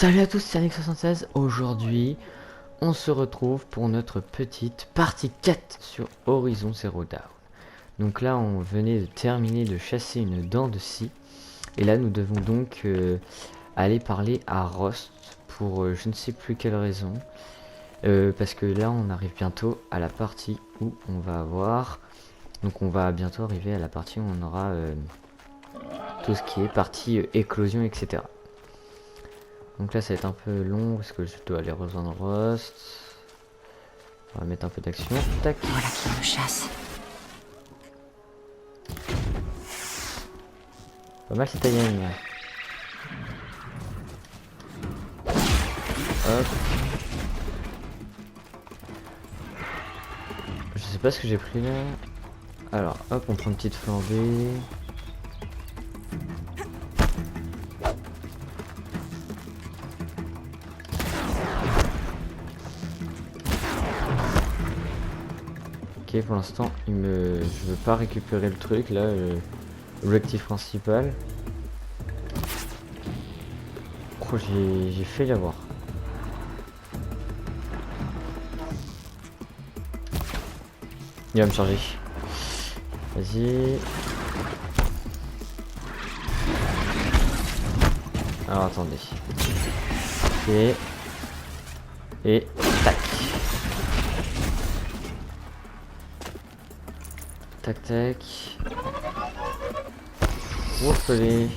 Salut à tous, c'est Alex76. Aujourd'hui, on se retrouve pour notre petite partie 4 sur Horizon Zero Dawn. Donc là, on venait de terminer de chasser une dent de scie. Et là, nous devons donc aller parler à Rost pour je ne sais plus quelle raison. Parce que là, on arrive bientôt à la partie où on va avoir... Donc on va bientôt arriver à la partie où on aura tout ce qui est partie éclosion, etc. Donc là ça va être un peu long parce que je dois aller rejoindre Rost. On va mettre un peu d'action. Tac. Voilà qui me chasse. Pas mal cette gagne. Hop. Je sais pas ce que j'ai pris là. Alors hop, on prend une petite flambée. Ok, pour l'instant, je veux pas récupérer le truc là, l'objectif principal. Oh, j'ai fait l'avoir. Il va me charger. Vas-y. Alors attendez. Ok. Et tac. Tac tac. Ouf allez.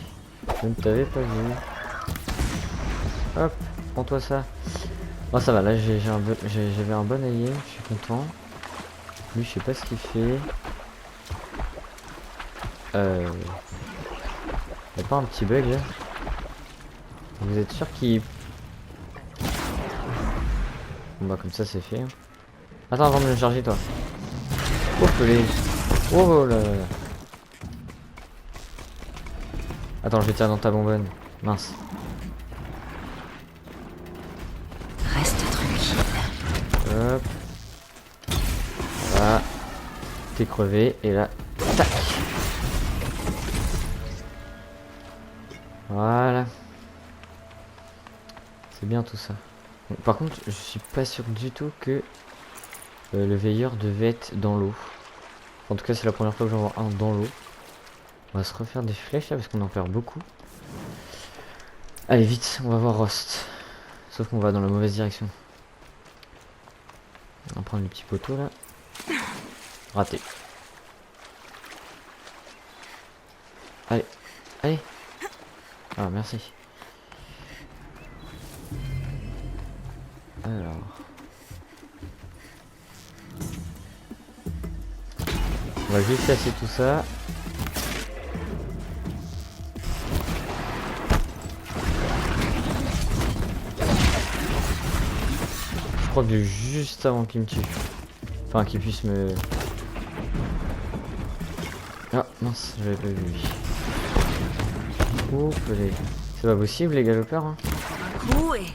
Je ne t'avais pas vu. Hop, prends-toi ça. Oh ça va, là j'avais un bon allié, je suis content. Lui je sais pas ce qu'il fait. Y'a pas un petit bug là? Vous êtes sûr qu'il... Bon bah comme ça c'est fait. Attends avant de me charger toi. Ouf allez. Oh là là. Attends, je vais tirer dans ta bonbonne. Mince. Reste tranquille. Hop. Voilà. T'es crevé. Et là. Tac. Voilà. C'est bien tout ça. Bon, par contre, je suis pas sûr du tout que le veilleur devait être dans l'eau. En tout cas, c'est la première fois que j'en vois un dans l'eau. On va se refaire des flèches là parce qu'on en perd beaucoup. Allez vite, on va voir Rost. Sauf qu'on va dans la mauvaise direction. On va prendre le petit poteau là. Raté. Allez, allez. Ah merci. Alors. On va juste casser tout ça. Je crois que juste avant qu'il me tue. Enfin qu'il puisse me... Ah mince, j'avais pas vu lui. Oups, c'est pas possible les galopeurs hein. Coup et...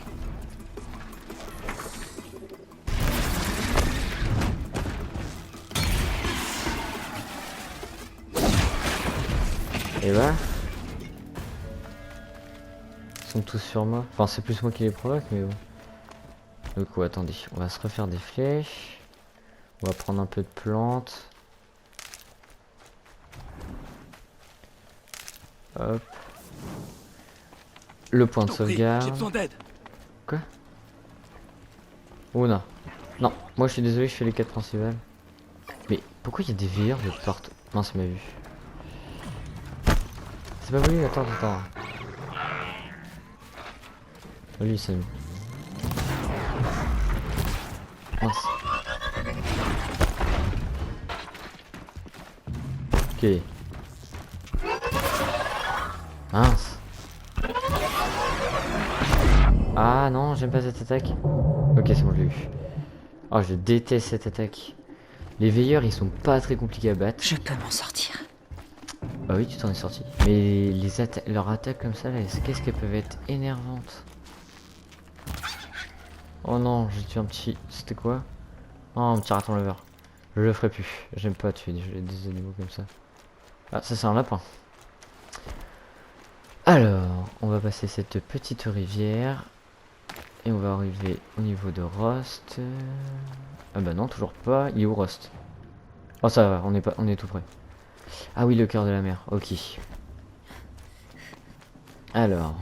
Et bah... Ils sont tous sur moi. Enfin c'est plus moi qui les provoque mais bon. Du coup attendez, on va se refaire des flèches. On va prendre un peu de plantes. Hop. Le point de sauvegarde. J'ai besoin d'aide. Quoi? Oh non. Non, moi je suis désolé, je fais les quêtes principales. Mais pourquoi il y a des veilleurs de partout? Non, c'est ma vue. C'est pas voulu, attends. Lui, c'est... Mince. Ok. Mince. Ah non, j'aime pas cette attaque. Ok, c'est bon, je l'ai eu. Oh, je déteste cette attaque. Les veilleurs, ils sont pas très compliqués à battre. Je peux m'en sortir. Bah oui, tu t'en es sorti. Mais leurs attaques comme ça, là, qu'est-ce qu'elles peuvent être énervantes. Oh non, j'ai tué un petit... C'était quoi? Oh, un petit raton laveur. Je le ferai plus. J'aime pas tuer des animaux comme ça. Ah, ça c'est un lapin. Alors, on va passer cette petite rivière. Et on va arriver au niveau de Rost. Ah bah non, toujours pas. Il est où Rost? Oh ça va, on est tout près. Ah oui, le cœur de la mer, ok. Alors.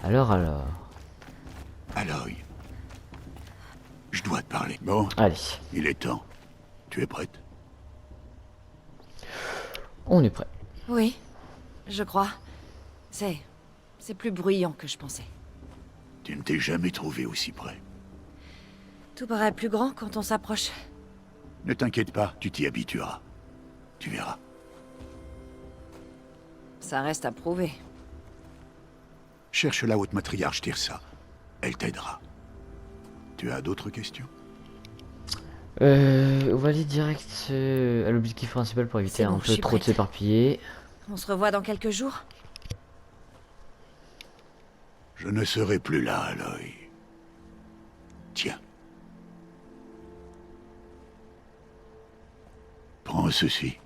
Alors. Aloy, je dois te parler. Bon, Allez, il est temps. Tu es prête? on est prêt. Oui, je crois. C'est plus bruyant que je pensais. Tu ne t'es jamais trouvé aussi près. Tout paraît plus grand quand on s'approche. Ne t'inquiète pas, tu t'y habitueras. Tu verras. Ça reste à prouver. Cherche la haute matriarche Tirsa. Elle t'aidera. Tu as d'autres questions? On va aller direct à l'objectif principal pour éviter C'est bon, un je peu suis trop de prête. s'éparpiller. On se revoit dans quelques jours? Je ne serai plus là, Aloy. Tiens. Prends ceci.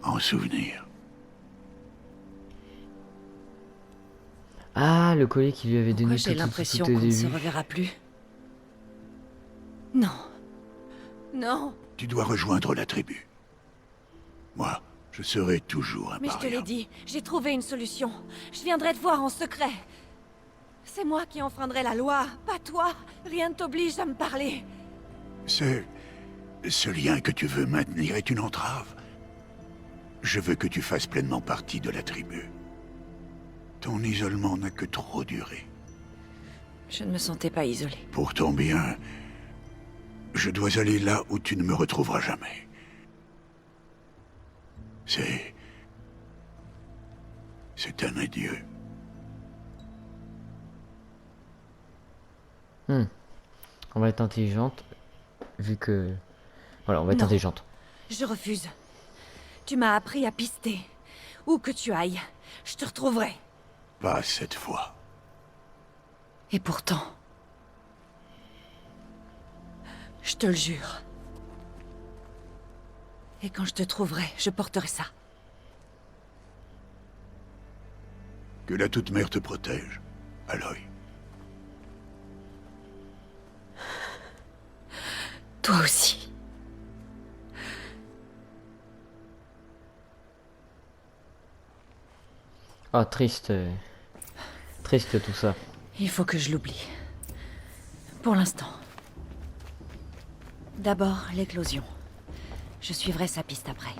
En souvenir. Ah, le collier qu'il lui avait donné Pourquoi j'ai tout l'impression au qu'on ne début. se reverra plus? Non. Non. Tu dois rejoindre la tribu. Moi, je serai toujours un Mais je te paria. l'ai dit, j'ai trouvé une solution. Je viendrai te voir en secret. C'est moi qui enfreindrai la loi, pas toi. Rien ne t'oblige à me parler. Ce lien que tu veux maintenir est une entrave. Je veux que tu fasses pleinement partie de la tribu. Ton isolement n'a que trop duré. Je ne me sentais pas isolée. Pour ton bien, je dois aller là où tu ne me retrouveras jamais. C'est un adieu. On va être intelligente, vu que... Voilà, on va être Non. intelligente. Je refuse. Tu m'as appris à pister. Où que tu ailles, je te retrouverai. Pas cette fois. Et pourtant... Je te le jure. Et quand je te trouverai, je porterai ça. Que la Toute-Mère te protège, Aloy. Toi aussi. Ah, triste. Triste tout ça. Il faut que je l'oublie. Pour l'instant. D'abord, l'éclosion. Je suivrai sa piste après.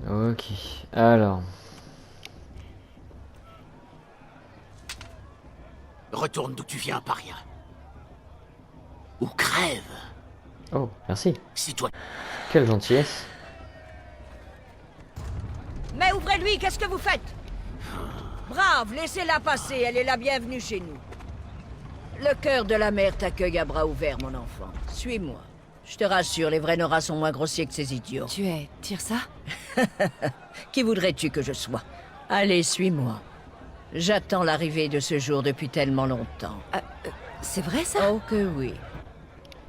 Ok, alors... Retourne d'où tu viens, paria. Ou crève. Oh, merci. Si toi... Quelle gentillesse. Mais ouvrez-lui, qu'est-ce que vous faites? Brave, laissez-la passer, elle est la bienvenue chez nous. Le cœur de la mer t'accueille à bras ouverts, mon enfant. Suis-moi. Je te rassure, les vrais Nora sont moins grossiers que ces idiots. Tu es Tirsa? Qui voudrais-tu que je sois? Allez, suis-moi. J'attends l'arrivée de ce jour depuis tellement longtemps. C'est vrai ça? Oh que oui.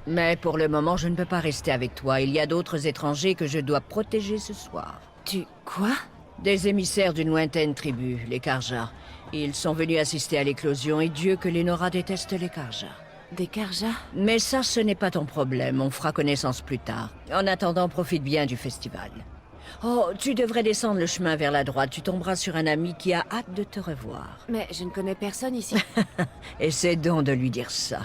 Mais pour le moment, je ne peux pas rester avec toi. Il y a d'autres étrangers que je dois protéger ce soir. Tu... quoi? Des émissaires d'une lointaine tribu, les Karja. Ils sont venus assister à l'éclosion et Dieu que les Nora détestent les Karja. Des Karja? Mais ça, ce n'est pas ton problème. On fera connaissance plus tard. En attendant, profite bien du festival. Oh, tu devrais descendre le chemin vers la droite. Tu tomberas sur un ami qui a hâte de te revoir. Mais je ne connais personne ici. Essaie donc de lui dire ça.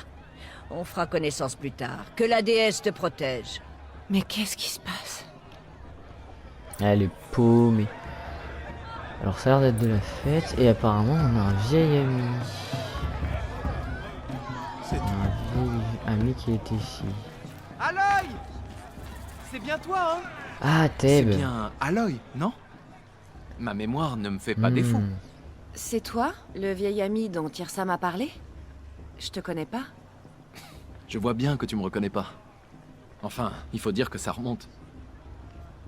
On fera connaissance plus tard. Que la déesse te protège. Mais qu'est-ce qui se passe? Elle est paumée. Alors ça a l'air d'être de la fête, et apparemment on a un vieil ami. Un vieil ami qui est ici. Aloy! C'est bien toi, hein? Ah, C'est Thèbes. bien Aloy, non? Ma mémoire ne me fait pas défaut. C'est toi, le vieil ami dont Tirsa m'a parlé? Je te connais pas? Je vois bien que tu me reconnais pas. Enfin, il faut dire que ça remonte.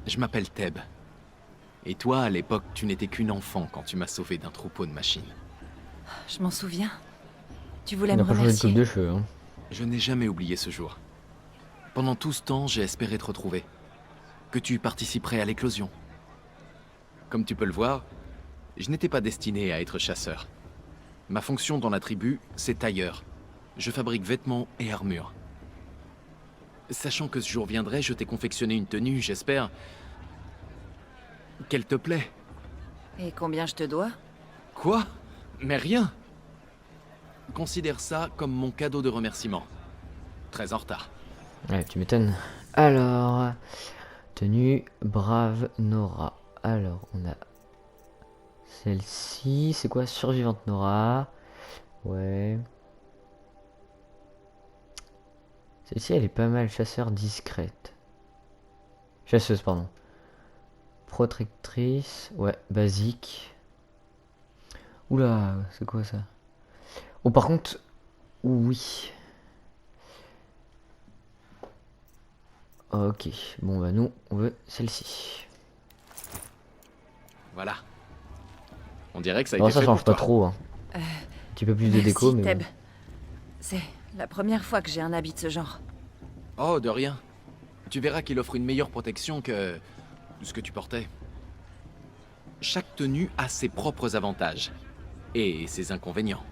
Je m'appelle Thèbes. Et toi, à l'époque, tu n'étais qu'une enfant quand tu m'as sauvé d'un troupeau de machines. Je m'en souviens. Tu voulais On me n'a pas changé de coupe remercier. de cheveux. Hein. Je n'ai jamais oublié ce jour. Pendant tout ce temps, j'ai espéré te retrouver. Que tu participerais à l'éclosion. Comme tu peux le voir, Je n'étais pas destiné à être chasseur. Ma fonction dans la tribu, c'est tailleur. Je fabrique vêtements et armures. Sachant que ce jour viendrait, je t'ai confectionné une tenue, j'espère qu'elle te plaît. Et combien je te dois? Quoi? Mais rien. Considère ça comme mon cadeau de remerciement. Très en retard. Ouais, tu m'étonnes. Alors, tenue brave Nora. Alors, on a celle-ci. C'est quoi? Survivante Nora. Ouais. Celle-ci, elle est pas mal. Chasseur discrète. Chasseuse, pardon. Protectrice. Ouais, basique. Oula, c'est quoi ça? Oh, par contre, oui. Ok, bon bah nous, on veut celle-ci. Voilà. On dirait que ça a Bon, été ça fait change pour pas toi. trop, hein. Un petit peu plus de Merci, déco, mais Teb. bon. C'est la première fois que j'ai un habit de ce genre. Oh, de rien. Tu verras qu'il offre une meilleure protection que ce que tu portais. Chaque tenue a ses propres avantages et ses inconvénients.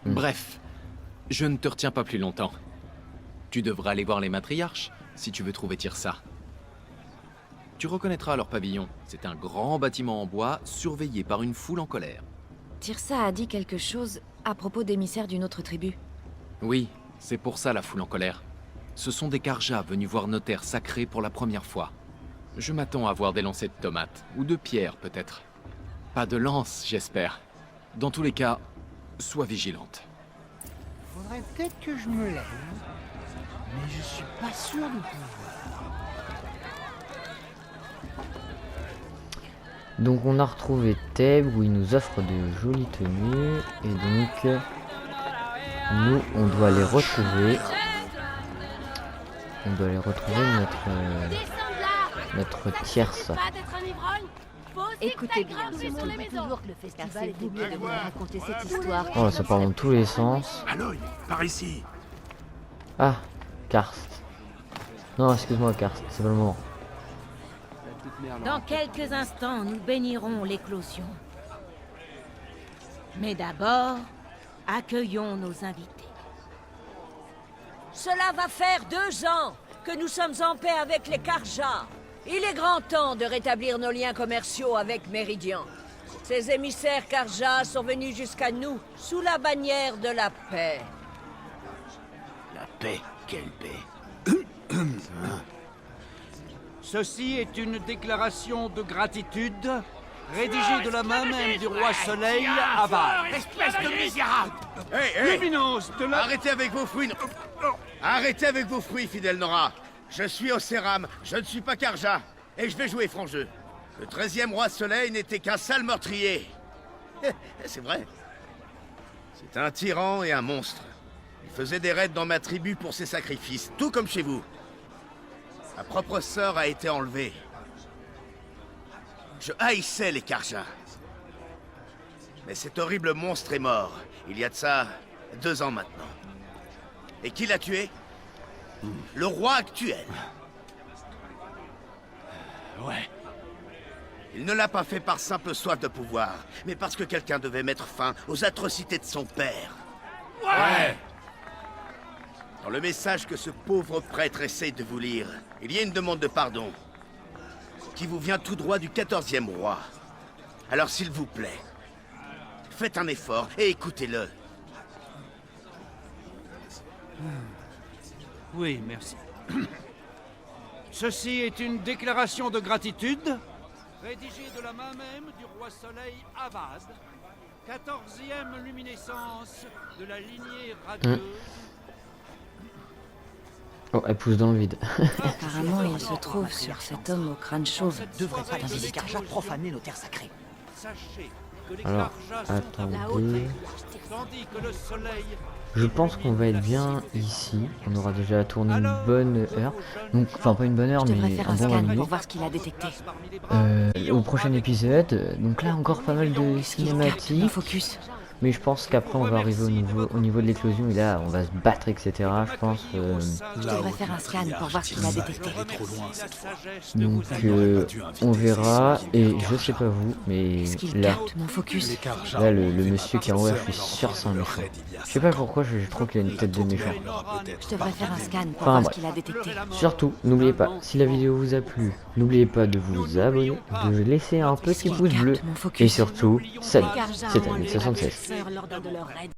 Bref, je ne te retiens pas plus longtemps. Tu devras aller voir les matriarches si tu veux trouver Tirsa. Tu reconnaîtras leur pavillon. C'est un grand bâtiment en bois surveillé par une foule en colère. Tirsa a dit quelque chose à propos d'émissaires d'une autre tribu. Oui, c'est pour ça la foule en colère. Ce sont des Karjas venus voir nos terres sacrées pour la première fois. Je m'attends à voir des lancers de tomates, ou de pierres peut-être. Pas de lance, j'espère. Dans tous les cas, sois vigilante. Faudrait peut-être que je me lève, mais je suis pas sûr de pouvoir. Donc on a retrouvé Thèbes où il nous offre de jolies tenues. Et donc, nous, on doit les retrouver. On doit aller retrouver notre Tirsa. Écoutez bien, c'est toujours que le festival est obligé de vous raconter cette histoire. Oh, ça part dans tous les sens. Aloy, par ici. Ah, Karst. Non, excuse-moi, Karst, c'est pas le moment. Dans quelques instants, nous bénirons l'éclosion. Mais d'abord, accueillons nos invités. Cela va faire 2 ans que nous sommes en paix avec les Karjas. Il est grand temps de rétablir nos liens commerciaux avec Méridian. Ces émissaires Karjas sont venus jusqu'à nous sous la bannière de la paix. La paix, quelle paix? Ceci est une déclaration de gratitude rédigée de la main même du roi Soleil à Val. Espèce de misérable! Luminos de la... Arrêtez avec vos fruits! Arrêtez avec vos fruits, fidèle Nora! Je suis Océram, je ne suis pas Karja, et je vais jouer franc jeu. Le 13e roi Soleil n'était qu'un sale meurtrier. C'est vrai. C'est un tyran et un monstre. Il faisait des raids dans ma tribu pour ses sacrifices, tout comme chez vous. Ma propre sœur a été enlevée. Je haïssais les Karjas. Mais cet horrible monstre est mort, il y a de ça 2 ans maintenant. Et qui l'a tué? Le roi actuel. Ouais. Il ne l'a pas fait par simple soif de pouvoir, mais parce que quelqu'un devait mettre fin aux atrocités de son père. Ouais! Dans le message que ce pauvre prêtre essaye de vous lire, il y a une demande de pardon, qui vous vient tout droit du 14e roi. Alors s'il vous plaît, faites un effort et écoutez-le. Oui, merci. Ceci est une déclaration de gratitude rédigée de la main même du roi Soleil Avad, 14e luminescence de la lignée radieuse. Oh, elle pousse dans le vide. Apparemment, il se trouve sur cet homme au crâne chauve. Devrait pas laisser les Karjas profaner nos terres sacrées. Sachez que les Alors, Karjas sont à attendez. tandis que le soleil... Je pense qu'on va être bien ici. On aura déjà tourné une bonne heure. Donc, enfin, pas une bonne heure, Je devrais mais faire un un bon scan minute. pour voir ce qu'il a détecté. Au prochain épisode. Donc là, encore pas mal de Regarde, cinématiques. focus. Mais je pense qu'après on va arriver au niveau de l'éclosion et là on va se battre, etc. Je pense. Je devrais faire un scan pour voir ce qu'il a détecté. Donc on verra. Et je sais pas vous, mais Est-ce qu'il là, capte mon focus? là le monsieur qui est en haut, je suis sûr c'est un méchant. Je sais pas pourquoi je trouve qu'il a une tête de méchant. Je devrais faire un scan pour Enfin, voir bref. ce qu'il a détecté. Surtout, n'oubliez pas, si la vidéo vous a plu, n'oubliez pas de vous abonner, de laisser un petit pouce bleu. Mon Et focus. surtout, salut, Garja c'était ont enlevé 76. la belle-sœur lors d'un de leurs raids.